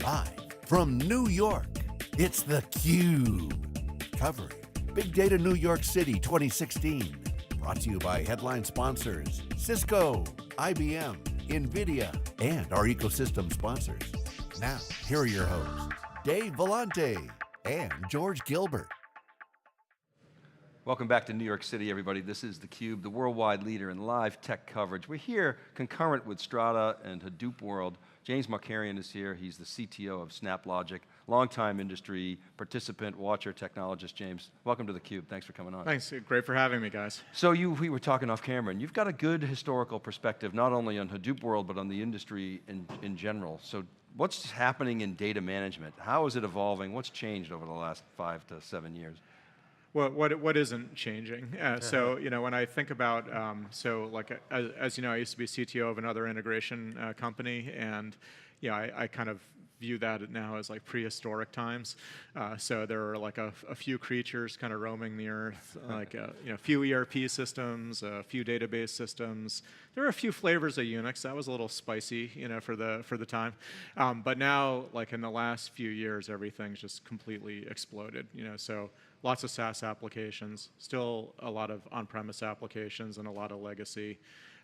Live from New York, it's theCUBE. Covering Big Data New York City 2016. Brought to you by headline sponsors, Cisco, IBM, NVIDIA, and our ecosystem sponsors. Now, here are your hosts, Dave Vellante and George Gilbert. Welcome back to New York City, everybody. This is theCUBE, the worldwide leader in live tech coverage. We're here concurrent with Strata and Hadoop World. James Markarian is here. He's the CTO of SnapLogic, longtime industry participant, watcher, technologist. James, welcome to theCUBE. Thanks for coming on. Thanks, great for having me, guys. So we were talking off camera, and you've got a good historical perspective, not only on Hadoop World, but on the industry in general. So what's happening in data management? How is it evolving? What's changed over the last 5 to 7 years? Well, what isn't changing? So, when I think about, as you know, I used to be CTO of another integration company, and I kind of view that now as like prehistoric times. So there are like a few creatures kind of roaming the earth, like a few ERP systems, a few database systems. There are a few flavors of Unix. That was a little spicy, for the time. But now, like in the last few years, everything's just completely exploded. So lots of SaaS applications, still a lot of on-premise applications, and a lot of legacy.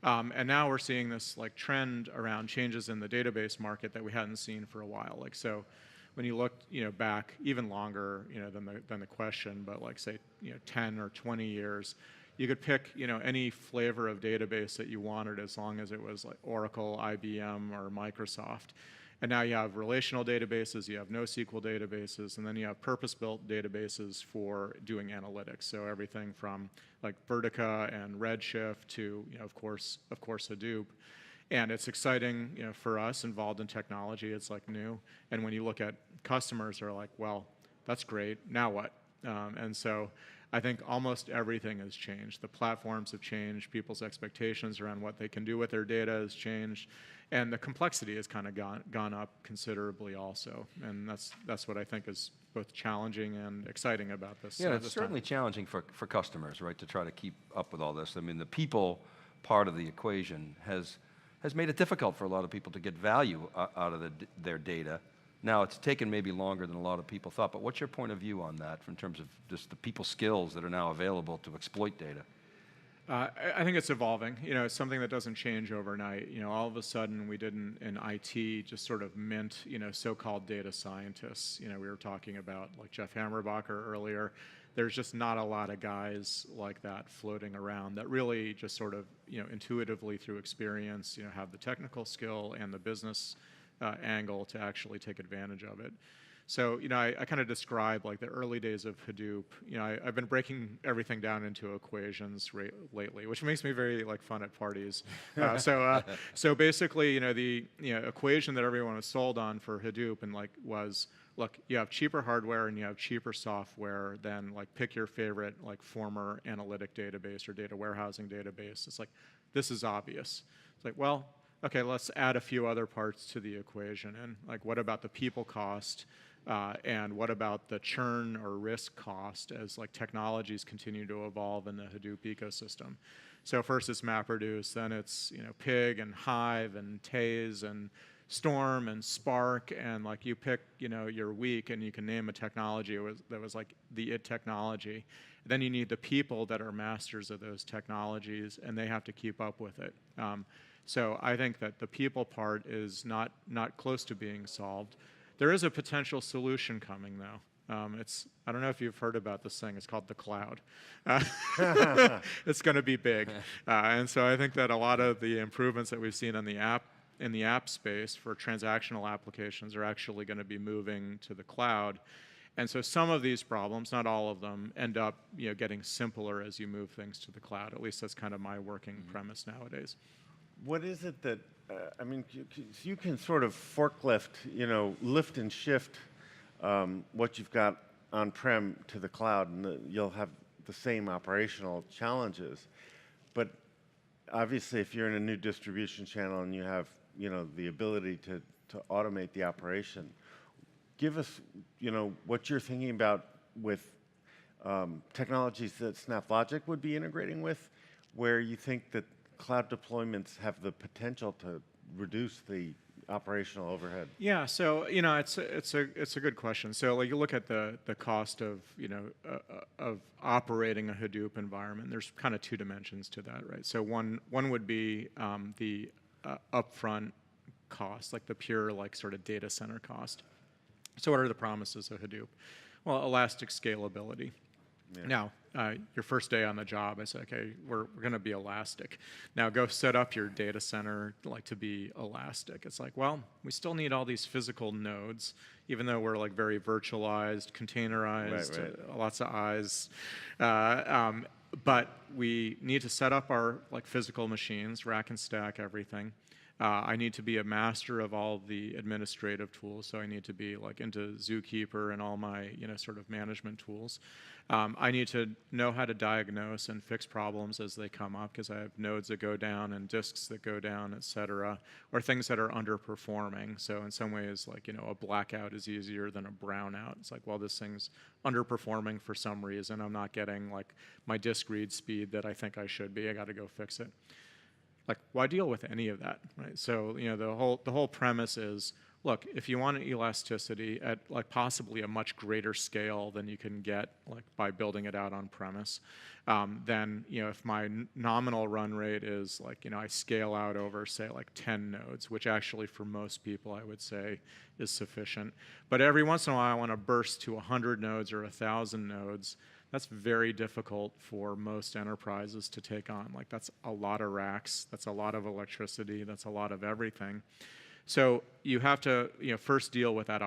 And now we're seeing this like trend around changes in the database market that we hadn't seen for a while. Like, so when you look back even longer than the question, but like say 10 or 20 years, you could pick any flavor of database that you wanted as long as it was like Oracle, IBM, or Microsoft. And now you have relational databases, you have NoSQL databases, and then you have purpose-built databases for doing analytics. So everything from like Vertica and Redshift to, of course, Hadoop. And it's exciting, for us involved in technology. It's like new. And when you look at customers, they're like, well, that's great. Now what? And so I think almost everything has changed. The platforms have changed. People's expectations around what they can do with their data has changed. And the complexity has kind of gone up considerably also. And that's what I think is both challenging and exciting about this. Yeah, it's certainly challenging for customers, right, to try to keep up with all this. I mean, the people part of the equation has made it difficult for a lot of people to get value out of their data. Now, it's taken maybe longer than a lot of people thought, but what's your point of view on that in terms of just the people skills that are now available to exploit data? I think it's evolving. It's something that doesn't change overnight. All of a sudden we didn't in IT just sort of mint, so-called data scientists. We were talking about like Jeff Hammerbacher earlier. There's just not a lot of guys like that floating around that really just sort of, intuitively through experience, have the technical skill and the business angle to actually take advantage of it. So, I kind of describe like the early days of Hadoop. I've been breaking everything down into equations lately, which makes me very like fun at parties. So basically, the equation that everyone was sold on for Hadoop and like was, look, you have cheaper hardware and you have cheaper software, then like pick your favorite like former analytic database or data warehousing database. It's like, this is obvious. It's like, well, okay, let's add a few other parts to the equation. And like, what about the people cost? And what about the churn or risk cost as like technologies continue to evolve in the Hadoop ecosystem? So first it's MapReduce, then it's Pig and Hive and Taze and Storm and Spark, and like you pick your week and you can name a technology that was like the it technology. Then you need the people that are masters of those technologies, and they have to keep up with it. So I think that the people part is not close to being solved. There is a potential solution coming, though. I don't know if you've heard about this thing. It's called the cloud. It's going to be big. And so I think that a lot of the improvements that we've seen in the app space for transactional applications are actually going to be moving to the cloud. And so some of these problems, not all of them, end up getting simpler as you move things to the cloud. At least that's kind of my working premise nowadays. What is it that, I mean, you can sort of forklift, lift and shift what you've got on-prem to the cloud, and you'll have the same operational challenges. But obviously, if you're in a new distribution channel and you have, the ability to automate the operation, give us, what you're thinking about with technologies that SnapLogic would be integrating with, where you think that cloud deployments have the potential to reduce the operational overhead? Yeah, so it's a good question. So like you look at the cost of of operating a Hadoop environment. There's kind of two dimensions to that, right? So one would be the upfront cost, like the pure like sort of data center cost. So what are the promises of Hadoop? Well, elastic scalability. Yeah. Now, your first day on the job, I say, okay, we're going to be elastic. Now go set up your data center like to be elastic. It's like, well, we still need all these physical nodes, even though we're like very virtualized, containerized, Right. lots of eyes. But we need to set up our like physical machines, rack and stack everything. I need to be a master of all the administrative tools, so I need to be like into Zookeeper and all my sort of management tools. I need to know how to diagnose and fix problems as they come up because I have nodes that go down and disks that go down, et cetera, or things that are underperforming. So in some ways, like a blackout is easier than a brownout. It's like, well, this thing's underperforming for some reason. I'm not getting like my disk read speed that I think I should be. I got to go fix it. Like, why deal with any of that, right? So, the whole premise is, look, if you want elasticity at like possibly a much greater scale than you can get like by building it out on premise, then if my nominal run rate is like I scale out over say like 10 nodes, which actually for most people I would say is sufficient. But every once in a while I want to burst to 100 nodes or 1,000 nodes. That's very difficult for most enterprises to take on. Like that's a lot of racks, that's a lot of electricity, that's a lot of everything. So you have to first deal with that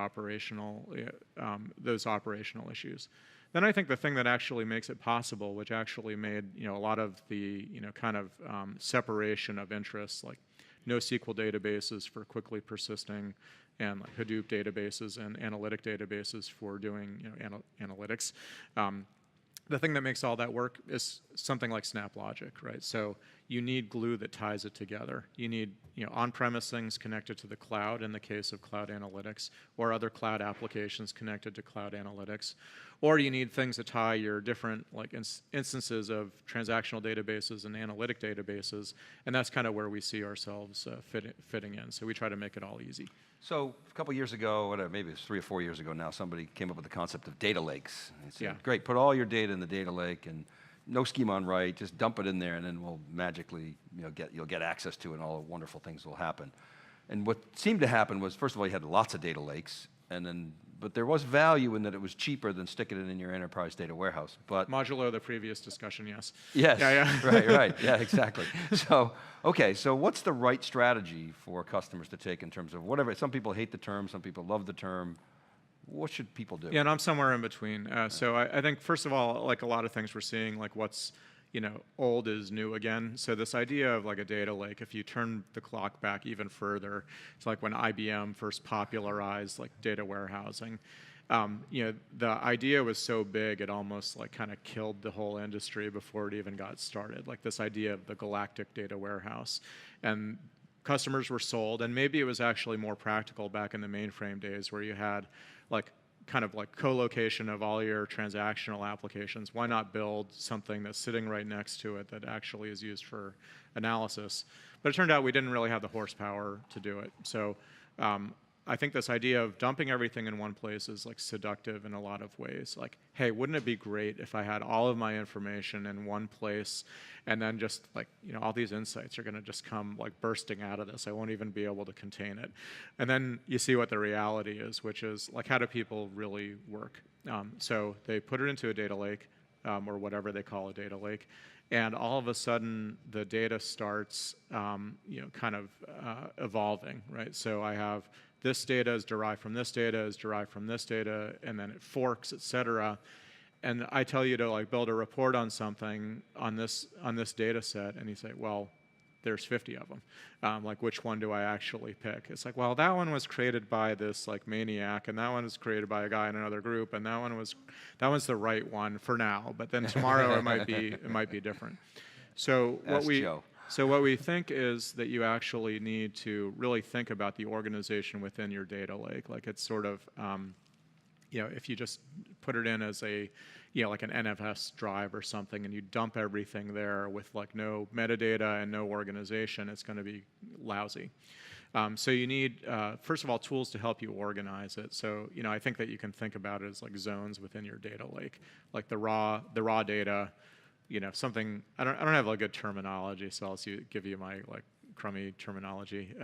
those operational issues. Then I think the thing that actually makes it possible, which actually made a lot of the kind of separation of interests, like NoSQL databases for quickly persisting, and like Hadoop databases and analytic databases for doing analytics. The thing that makes all that work is something like SnapLogic, right? So you need glue that ties it together. You need on-premise things connected to the cloud in the case of cloud analytics, or other cloud applications connected to cloud analytics. Or you need things that tie your different like instances of transactional databases and analytic databases, and that's kind of where we see ourselves fitting in. So we try to make it all easy. So a couple years ago, whatever, maybe it was 3 or 4 years ago now, somebody came up with the concept of data lakes. And said, Yeah. Great, put all your data in the data lake and no schema on write, just dump it in there and then we'll magically you'll get access to it and all the wonderful things will happen. And what seemed to happen was, first of all, you had lots of data lakes, but there was value in that it was cheaper than sticking it in your enterprise data warehouse. But Modulo the previous discussion, yes. yes, Yeah. right, yeah, exactly. So, okay, so what's the right strategy for customers to take in terms of whatever? Some people hate the term, some people love the term. What should people do? Yeah, and I'm somewhere in between. So I think, first of all, like a lot of things we're seeing, like what's old is new again. So this idea of like a data lake, if you turn the clock back even further, it's like when IBM first popularized like data warehousing. The idea was so big it almost like kind of killed the whole industry before it even got started. Like this idea of the galactic data warehouse, and customers were sold, and maybe it was actually more practical back in the mainframe days where you had like kind of like co-location of all your transactional applications. Why not build something that's sitting right next to it that actually is used for analysis? But it turned out we didn't really have the horsepower to do it. So I think this idea of dumping everything in one place is like seductive in a lot of ways. Like, hey, wouldn't it be great if I had all of my information in one place, and then just like, all these insights are going to just come like bursting out of this. I won't even be able to contain it. And then you see what the reality is, which is like, how do people really work? So they put it into a data lake, or whatever they call a data lake, and all of a sudden the data starts, kind of evolving, right? So I have this data is derived from this data, is derived from this data, and then it forks, et cetera. And I tell you to like build a report on something on this data set, and you say, well, there's 50 of them. Like, which one do I actually pick? It's like, well, that one was created by this like maniac, and that one was created by a guy in another group, and that one's the right one for now. But then tomorrow it might be different. So what we think is that you actually need to really think about the organization within your data lake. Like it's sort of, if you just put it in as a, like an NFS drive or something, and you dump everything there with like no metadata and no organization, it's going to be lousy. So you need, first of all, tools to help you organize it. So I think that you can think about it as like zones within your data lake, like the raw data. Something I don't have like good terminology, so I'll give you my like crummy terminology.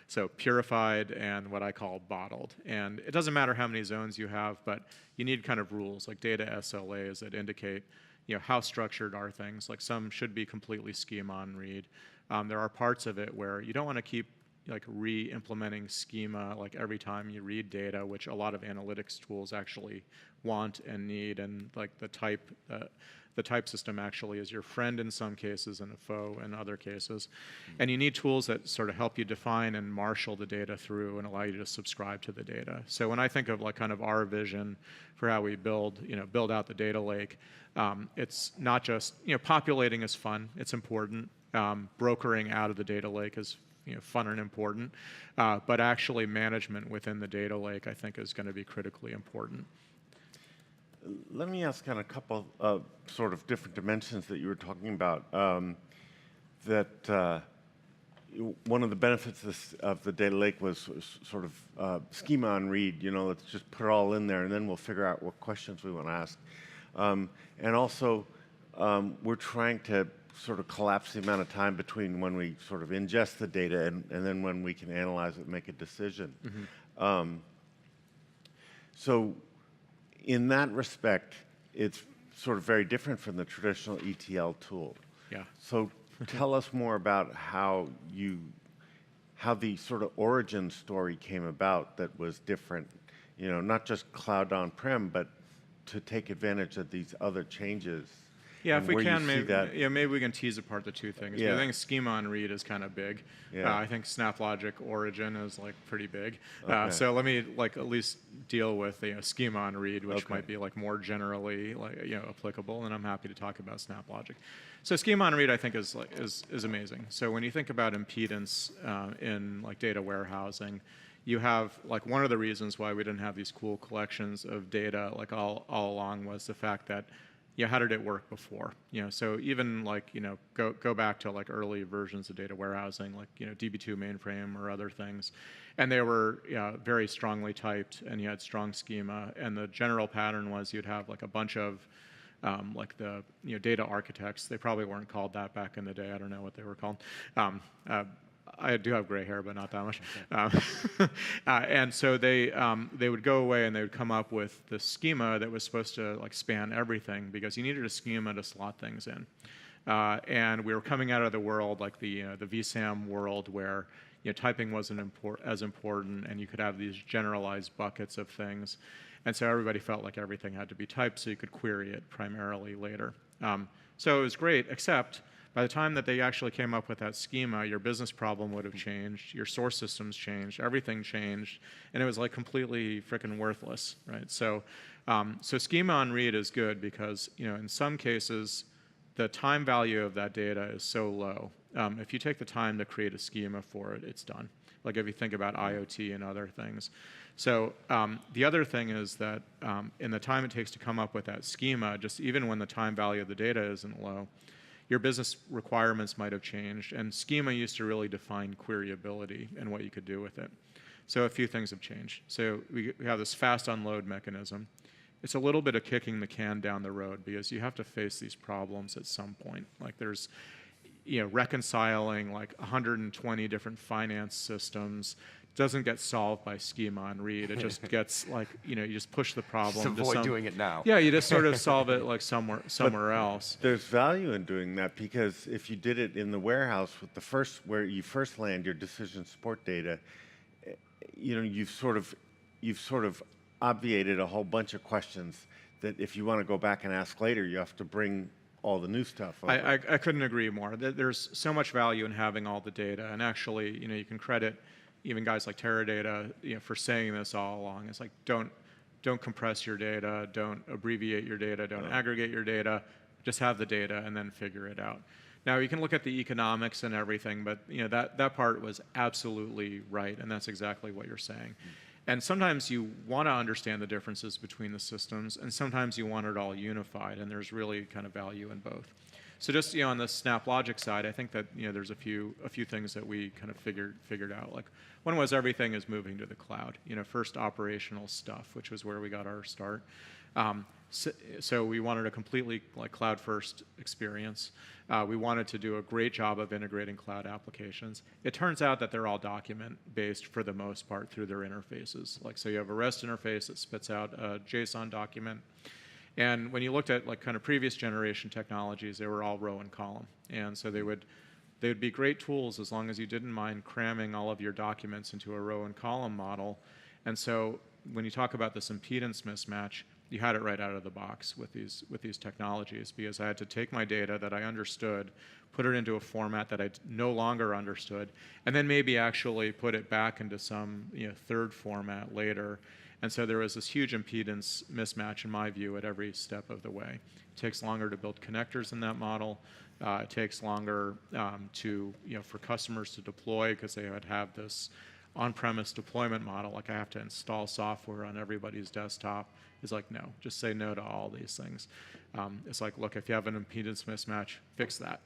So purified and what I call bottled. And it doesn't matter how many zones you have, but you need kind of rules like data SLAs that indicate how structured are things. Like some should be completely schema on read. There are parts of it where you don't want to keep like re-implementing schema like every time you read data, which a lot of analytics tools actually want and need, and like the type system actually is your friend in some cases and a foe in other cases. And you need tools that sort of help you define and marshal the data through and allow you to subscribe to the data. So when I think of like kind of our vision for how we build out the data lake, it's not just, populating is fun, it's important. Brokering out of the data lake is fun and important, but actually management within the data lake I think is going to be critically important. Let me ask on a couple of sort of different dimensions that you were talking about. One of the benefits of the data lake was sort of schema on read. Let's just put it all in there, and then we'll figure out what questions we want to ask. And also, we're trying to sort of collapse the amount of time between when we sort of ingest the data and then when we can analyze it and make a decision. Mm-hmm. So in that respect, it's sort of very different from the traditional ETL tool. Yeah. So tell us more about how the sort of origin story came about that was different, not just cloud on-prem, but to take advantage of these other changes. Yeah, if we can, maybe we can tease apart the two things. Yeah. I think schema on read is kind of big. Yeah. I think SnapLogic origin is like pretty big. Okay. So let me like at least deal with schema on read, which Okay. might be like more generally applicable, and I'm happy to talk about SnapLogic. So schema on read I think is amazing. So when you think about impedance in like data warehousing, you have like one of the reasons why we didn't have these cool collections of data like all along was the fact that how did it work before? So even like go back to like early versions of data warehousing, like DB2 mainframe or other things, and they were very strongly typed, and you had strong schema, and the general pattern was you'd have like a bunch of like the data architects. They probably weren't called that back in the day. I don't know what they were called. I do have gray hair, but not that much. Okay. And so they would go away and they would come up with the schema that was supposed to like span everything, because you needed a schema to slot things in. And we were coming out of the world like the VSAM world where typing wasn't as important, and you could have these generalized buckets of things. And so everybody felt like everything had to be typed so you could query it primarily later. So it was great, except by the time that they actually came up with that schema, your business problem would have changed, your source systems changed, everything changed, and it was like completely freaking worthless, right? So, so schema on read is good because in some cases, the time value of that data is so low. If you take the time to create a schema for it, it's done. Like if you think about IoT and other things. So the other thing is that in the time it takes to come up with that schema, just even when the time value of the data isn't low, your business requirements might have changed, and schema used to really define queryability and what you could do with it. So a few things have changed. So we have this fast unload mechanism. It's a little bit of kicking the can down the road because you have to face these problems at some point. Like there's reconciling like 120 different finance systems doesn't get solved by schema on read. It just gets like, you just push the problem. Just avoid doing it now. Yeah, you just sort of solve it like somewhere else. There's value in doing that, because if you did it in the warehouse with where you first land your decision support data, you've sort of obviated a whole bunch of questions that if you want to go back and ask later, you have to bring all the new stuff over. I couldn't agree more. There's so much value in having all the data, and actually, you can credit even guys like Teradata, for saying this all along. It's like don't compress your data, don't abbreviate your data, don't aggregate your data, just have the data and then figure it out. Now you can look at the economics and everything, but that part was absolutely right, and that's exactly what you're saying. And sometimes you want to understand the differences between the systems, and sometimes you want it all unified, and there's really kind of value in both. So just on the SnapLogic side, I think that there's a few things that we kind of figured out. Like one was everything is moving to the cloud. First operational stuff, which was where we got our start. So we wanted a completely cloud-first experience. We wanted to do a great job of integrating cloud applications. It turns out that they're all document-based for the most part through their interfaces. So you have a REST interface that spits out a JSON document. And when you looked at kind of previous generation technologies, they were all row and column. And so they would be great tools as long as you didn't mind cramming all of your documents into a row and column model. And so when you talk about this impedance mismatch, you had it right out of the box with these technologies, because I had to take my data that I understood, put it into a format that I no longer understood, and then maybe actually put it back into some third format later. And so there was this huge impedance mismatch, in my view, at every step of the way. It takes longer to build connectors in that model. It takes longer for customers to deploy, because they would have this on-premise deployment model. Like I have to install software on everybody's desktop. It's like, no, just say no to all these things. It's like, look, if you have an impedance mismatch, fix that.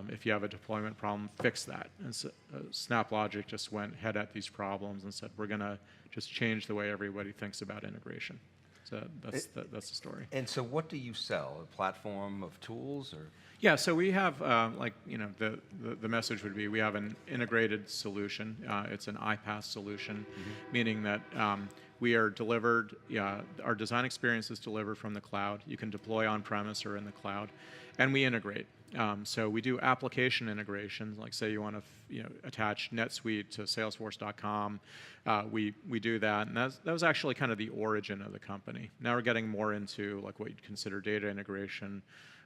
If you have a deployment problem, fix that. And so, SnapLogic just went head at these problems and said, we're going to just change the way everybody thinks about integration. So that's the story. And so what do you sell? A platform of tools, or? Yeah, so we have, the message would be we have an integrated solution. It's an iPaaS solution, meaning that we are delivered, our design experience is delivered from the cloud. You can deploy on-premise or in the cloud, and we integrate. So we do application integration, like say you want to attach NetSuite to Salesforce.com. We do that, and that was actually kind of the origin of the company. Now we're getting more into what you'd consider data integration,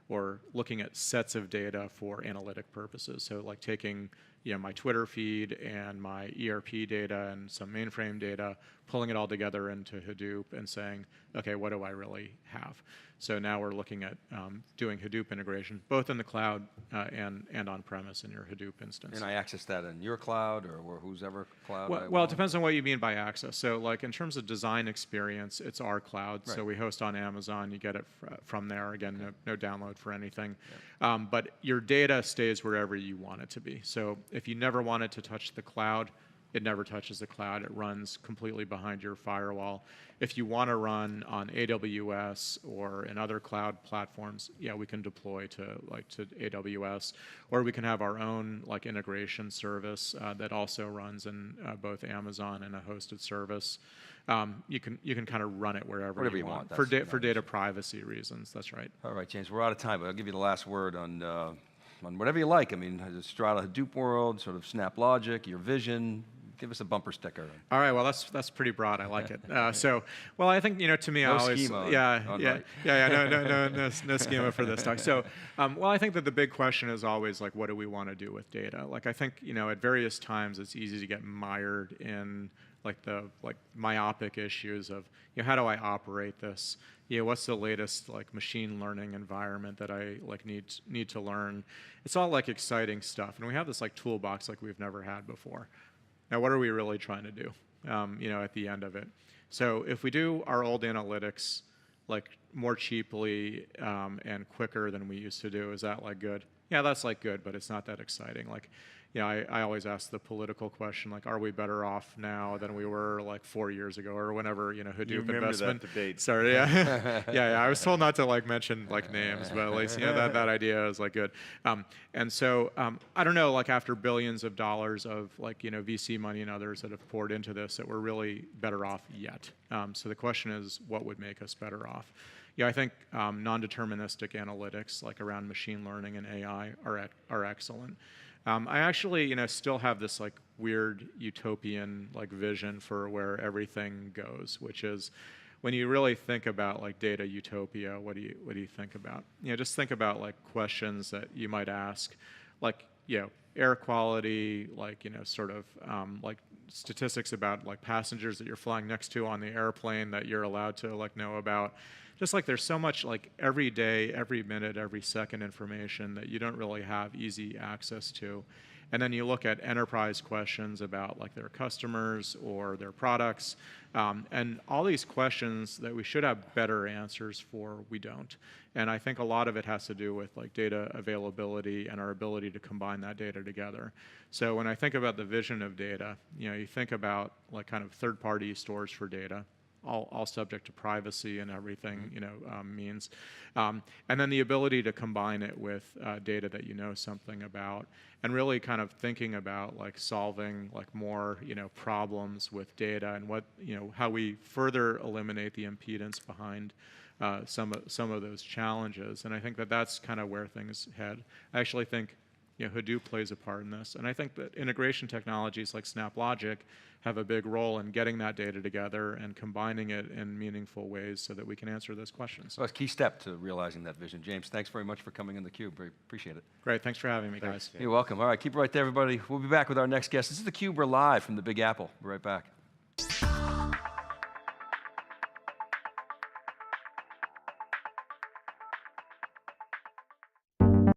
or looking at sets of data for analytic purposes. So like taking my Twitter feed and my ERP data and some mainframe data, pulling it all together into Hadoop and saying, okay, what do I really have? So now we're looking at doing Hadoop integration, both in the cloud and on-premise in your Hadoop instance. And I access that in your cloud or whose ever cloud? Well, it depends on what you mean by access. So like in terms of design experience, it's our cloud. Right. So we host on Amazon. You get it from there. Again, no download for anything. Yeah. But your data stays wherever you want it to be. So if you never wanted to touch the cloud, it never touches the cloud. It runs completely behind your firewall. If you want to run on AWS or in other cloud platforms, yeah, we can deploy to AWS, or we can have our own integration service that also runs in both Amazon and a hosted service. You can kind of run it wherever you want. For data privacy reasons. That's right. All right, James, we're out of time, but I'll give you the last word on whatever you like. I mean, Strata Hadoop world, sort of SnapLogic, your vision. Give us a bumper sticker. All right. Well, that's pretty broad. I like it. Well, I think to me, no I always schema. No schema for this talk. So, well, I think that the big question is always what do we want to do with data? I think at various times it's easy to get mired in the myopic issues of how do I operate this? What's the latest machine learning environment that I need to learn? It's all exciting stuff, and we have this toolbox we've never had before. Now, what are we really trying to do, at the end of it? So if we do our old analytics more cheaply and quicker than we used to do, is that good? Yeah, that's good, but it's not that exciting. I always ask the political question, are we better off now than we were 4 years ago or whenever Hadoop investment that debate started? Yeah, yeah. I was told not to mention names, but at least that idea is good. And so I don't know, after billions of dollars of VC money and others that have poured into this, that we're really better off yet. So the question is, what would make us better off? Yeah, I think non-deterministic analytics around machine learning and AI are excellent. I actually, still have this weird utopian vision for where everything goes, which is when you really think about data utopia. What do you think about? Just think about questions that you might ask, air quality, sort of statistics about passengers that you're flying next to on the airplane that you're allowed to know about. Just there's so much every day, every minute, every second information that you don't really have easy access to. And then you look at enterprise questions about like their customers or their products. And all these questions that we should have better answers for, we don't. And I think a lot of it has to do with like data availability and our ability to combine that data together. So when I think about the vision of data, you think about like kind of third-party stores for data, all subject to privacy and everything, means. And then the ability to combine it with data that you know something about, and really kind of thinking about like solving like more, problems with data and what, how we further eliminate the impedance behind some of those challenges. And I think that that's kind of where things head. I actually think Hadoop plays a part in this. And I think that integration technologies like SnapLogic have a big role in getting that data together and combining it in meaningful ways so that we can answer those questions. Well, it's a key step to realizing that vision. James, thanks very much for coming in theCUBE. Very appreciate it. Great, thanks for having me, guys. You're welcome. All right, keep it right there, everybody. We'll be back with our next guest. This is theCUBE. We're live from the Big Apple. We're right back.